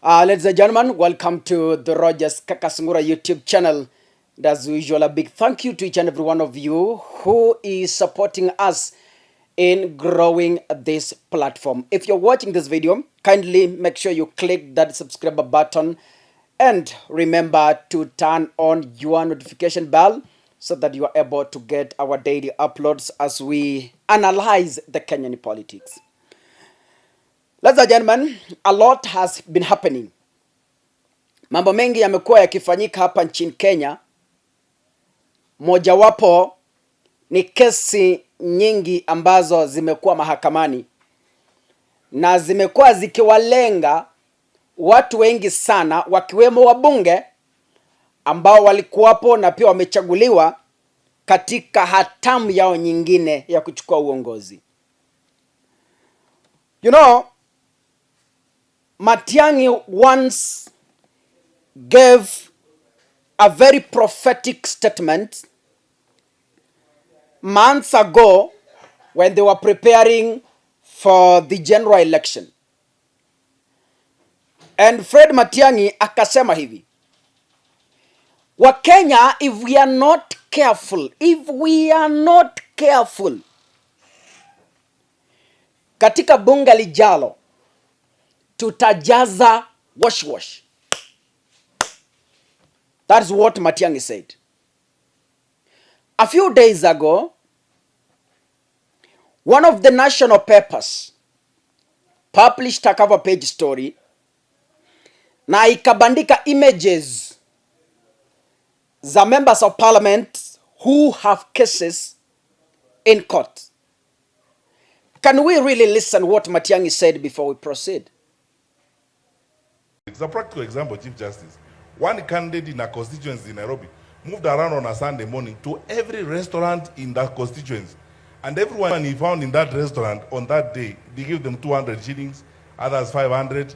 Ladies and gentlemen, welcome to the Rogers Kakasungura YouTube channel. And as usual, a big thank you to each and every one of you who is supporting us in growing this platform. If you're watching this video, kindly make sure you click that subscribe button and remember to turn on your notification bell so that you are able to get our daily uploads as we analyze the Kenyan politics. Ladies and gentlemen, a lot has been happening. Mambo mengi yamekuwa yakifanyika hapa nchini Kenya. Mojawapo ni kesi nyingi ambazo zimekuwa mahakamani na zimekuwa zikiwalenga watu wengi sana, wakiwemo wabunge ambao walikuwapo na pia wamechaguliwa katika hatamu yao nyingine ya kuchukua uongozi. You know, Matiang'i once gave a very prophetic statement months ago when they were preparing for the general election. And Fred Matiang'i akasema hivi: Wakenya, if we are not careful, katika bunge lijalo tutajaza wash. That's what Matiang'i said. A few days ago, one of the national papers published a cover page story na ikabandika images za members of parliament who have cases in court. Can we really listen what Matiang'i said before we proceed? It's a practical example, Chief Justice. One candidate in a constituency in Nairobi moved around on a Sunday morning to every restaurant in that constituency. And everyone he found in that restaurant on that day, they give them 200 shillings, others 500.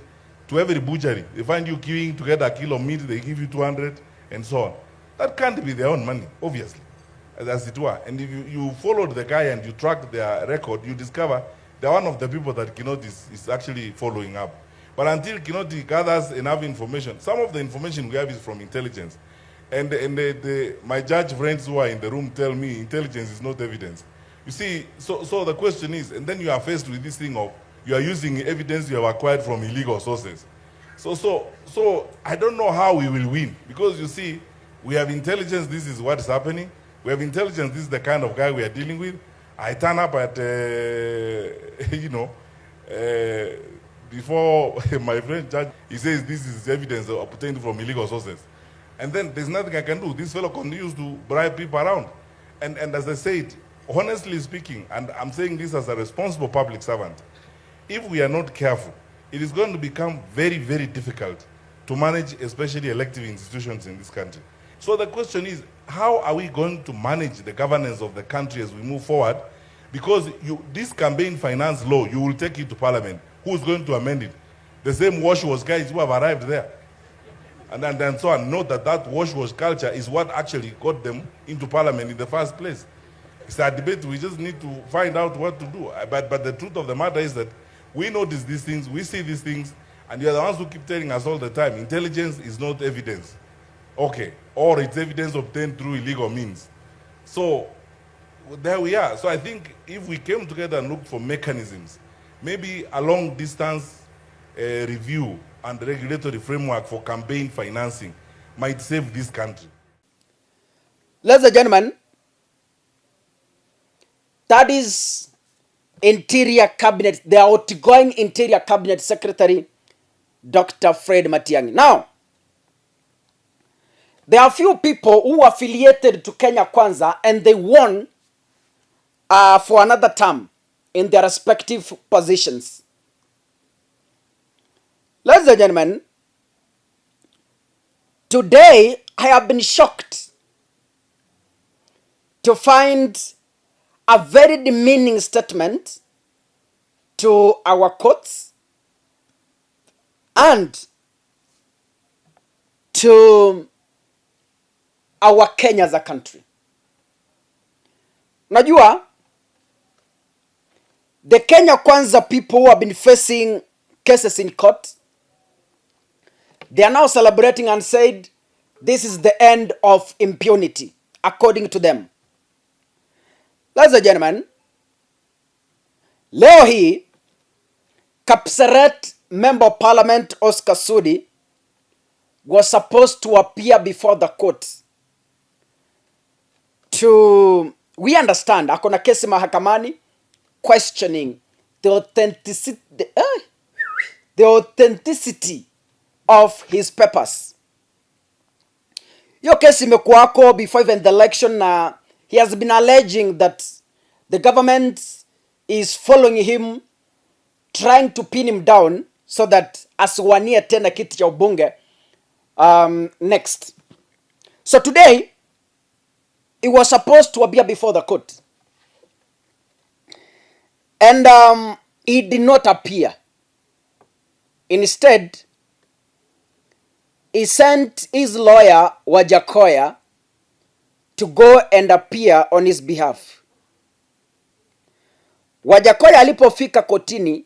To every butchery, they find you queuing to get a kilo of meat, they give you 200, and so on. That can't be their own money, obviously, as it were. And if you followed the guy and you tracked their record, you discover they're one of the people that Kinoti is actually following up. But until Kinoti gathers enough information, some of the information we have is from intelligence. And my judge friends who are in the room tell me intelligence is not evidence. You see, so the question is, and then you are faced with this thing of you are using evidence you have acquired from illegal sources. So I don't know how we will win, because you see, we have intelligence, this is what's happening. We have intelligence, this is the kind of guy we are dealing with. I turn up at, before my friend judge, he says this is evidence obtained from illegal sources. And then there's nothing I can do. This fellow continues to bribe people around. And as I said, honestly speaking, and I'm saying this as a responsible public servant, if we are not careful, it is going to become very, very difficult to manage, especially elective institutions in this country. So the question is, how are we going to manage the governance of the country as we move forward? Because this campaign finance law, you will take it to Parliament. Who's going to amend it? The same wash-wash guys who have arrived there. And so on. Note that wash-wash culture is what actually got them into Parliament in the first place. It's a debate. We just need to find out what to do. But the truth of the matter is that we notice these things, we see these things, and you're the ones who keep telling us all the time, intelligence is not evidence. Okay. Or it's evidence obtained through illegal means. So there we are. So I think if we came together and looked for mechanisms, maybe a long-distance review and regulatory framework for campaign financing might save this country. Ladies and gentlemen, that is Interior Cabinet, the outgoing Interior Cabinet Secretary, Dr. Fred Matiang'i. Now, there are a few people who are affiliated to Kenya Kwanza and they won for another term in their respective positions. Ladies and gentlemen, today I have been shocked to find a very demeaning statement to our courts and to our Kenya as a country. Najua, the Kenya Kwanza people who have been facing cases in court They are now celebrating and said this is the end of impunity, according to them. Ladies and gentlemen, leo hii Kapseret Member of Parliament Oscar Sudi was supposed to appear before the court to, we understand, akona kesi mahakamani questioning the authenticity of his papers. Hiyo kesi imekuwako before even the election na he has been alleging that the government is following him, trying to pin him down so that asiwanie tena kiti cha ubunge next. So today he was supposed to appear before the court, and he did not appear. Instead, he sent his lawyer Wajakoya to go and appear on his behalf. Wajakoya alipofika kotini,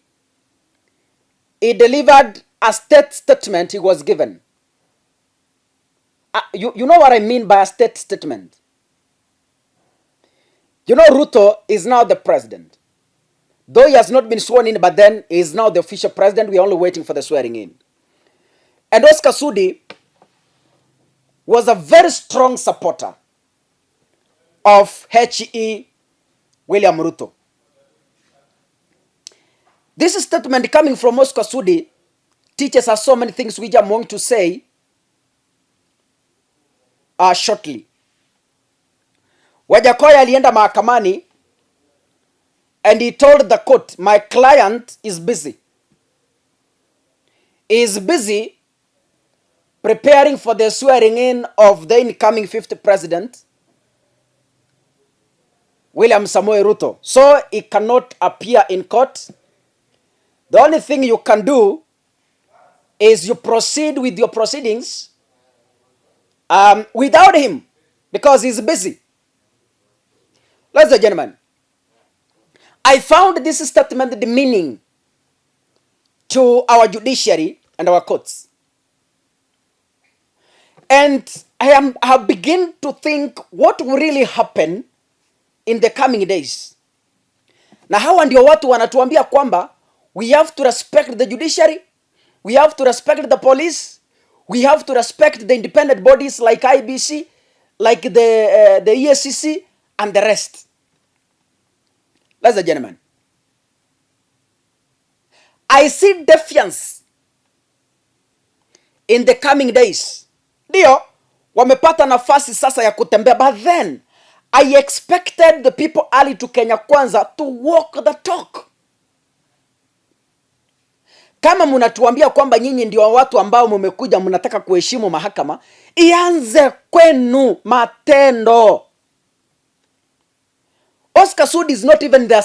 he delivered a statement he was given. You know what I mean by a state statement? You know, Ruto is now the president. Though he has not been sworn in, but then he is now the official president. We are only waiting for the swearing in. And Oscar Sudi was a very strong supporter of H.E. William Ruto. This statement coming from Oscar Sudi teaches us so many things which I'm going to say shortly. Wajakoya alienda mahakamani and he told the court, my client is busy. He is busy preparing for the swearing in of the incoming 50th president, William Samoei Ruto. So he cannot appear in court. The only thing you can do is you proceed with your proceedings without him because he's busy. Ladies and gentlemen, I found this statement demeaning to our judiciary and our courts. And I have begun to think what will really happen in the coming days. Na hawa ndio watu wanatuambia kwamba we have to respect the judiciary, we have to respect the police, we have to respect the independent bodies like IBC, like the ESCC and the rest. Ladies and gentlemen, I see defiance in the coming days. Ndio wamepata nafasi sasa ya kutembea, but then I expected the people early to Kenya Kwanza to walk the talk. Kama mnatuambia kwamba nyinyi ndio watu ambao mmekuja mnataka kuheshimu mahakama, ianze kwenu matendo. Oscar Sudi is not even the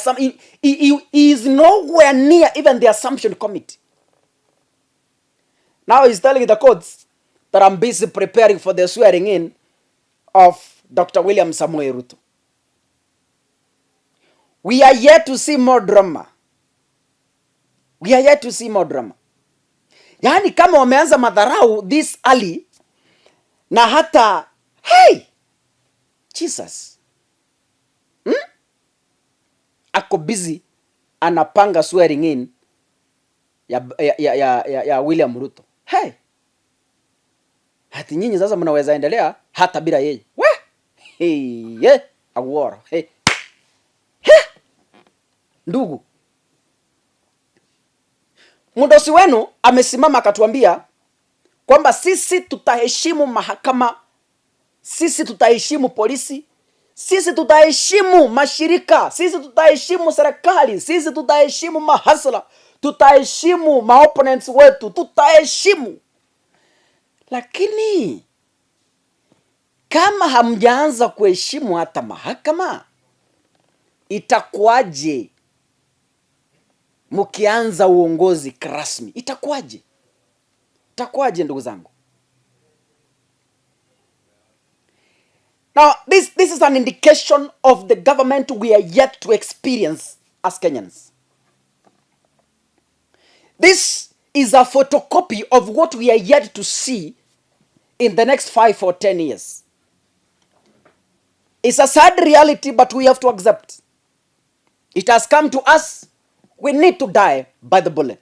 he is nowhere near even the Assumption Committee. Now he's telling the courts that I'm busy preparing for the swearing in of Dr. William Samoei Ruto. We are yet to see more drama. We are yet to see more drama. Yaani kama wameanza madharau this early na hata hey Jesus. Ako busy anapanga swearing in ya William Ruto. Hey. Hati nyinyi sasa mnaweza endelea hata bila yeye. We! Hey, yeah, awara. Hey. Hey. Ndugu. Mdosi wenu amesimama akatuambia kwamba sisi tutaheshimu mahakama, sisi tutaheshimu polisi, sisi tutaheshimu mashirika, sisi tutaheshimu serikali, sisi tutaheshimu mahasla, tutaheshimu maopponents wetu, tutaheshimu. Lakini kama hamjaanza kuheshimu hata mahakama, itakuwaje mkianza uongozi rasmi? Itakuwaje? Itakuwaje ndugu zangu? Now, this is an indication of the government we are yet to experience as Kenyans. This is a photocopy of what we are yet to see in the next 5 or 10 years. It's a sad reality, but we have to accept. It has come to us. We need to die by the bullet.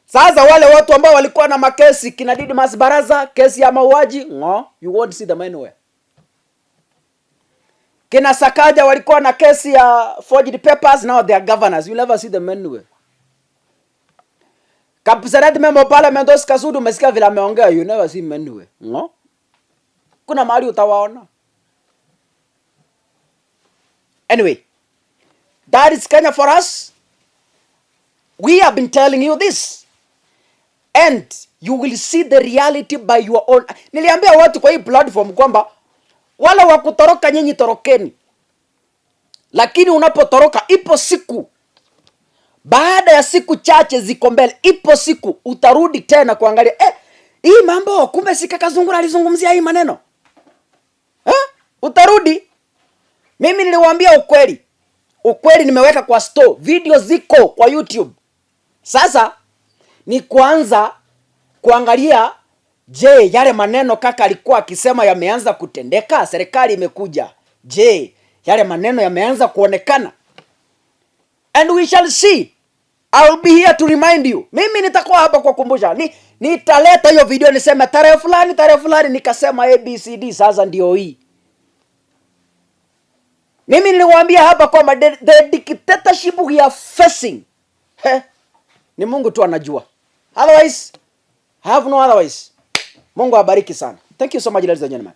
Sasa wale watu ambao walikuwa na makesi kina Didmas Baraza, kesi ya mauaji, you won't see them anywhere. Kina Sakaja walikuwa na kesi ya forged papers, now they are governors. You never see them anywhere. Kapseret member of parliament Oscar Sudi, umesikia vile ameongea, you never see them anywhere. Kuna mahali utawaona. Anyway, that is Kenya for us. We have been telling you this. And you will see the reality by your own. Niliambia watu kwa hii platform kwamba wala wakutoroka nyinyi torokeni. Lakini unapotoroka ipo siku. Baada ya siku chache ziko mbele, ipo siku utarudi tena kuangalia, hii mambo kumbe si Kakasungura alizungumzia hii maneno. Utarudi. Mimi niliwaambia ukweli. Ukweli nimeweka kwa store. Video ziko kwa YouTube. Sasa ni kuanza kuangalia, je, yale maneno kaka alikuwa akisema yameanza kutendeka? Serikali imekuja. Je, yale maneno yameanza kuonekana? And we shall see. I will be here to remind you. Mimi nitakuwa hapa kwa kukumbusha. Nitaleta hiyo video niseme tarehe fulani nikasema ABCD, sasa ndio hii. Mimi niliwaambia hapa kwamba the dictatorship we are facing, ni Mungu tu anajua. Otherwise, I have no otherwise. Mungu abariki sana. Thank you so much, ladies and gentlemen.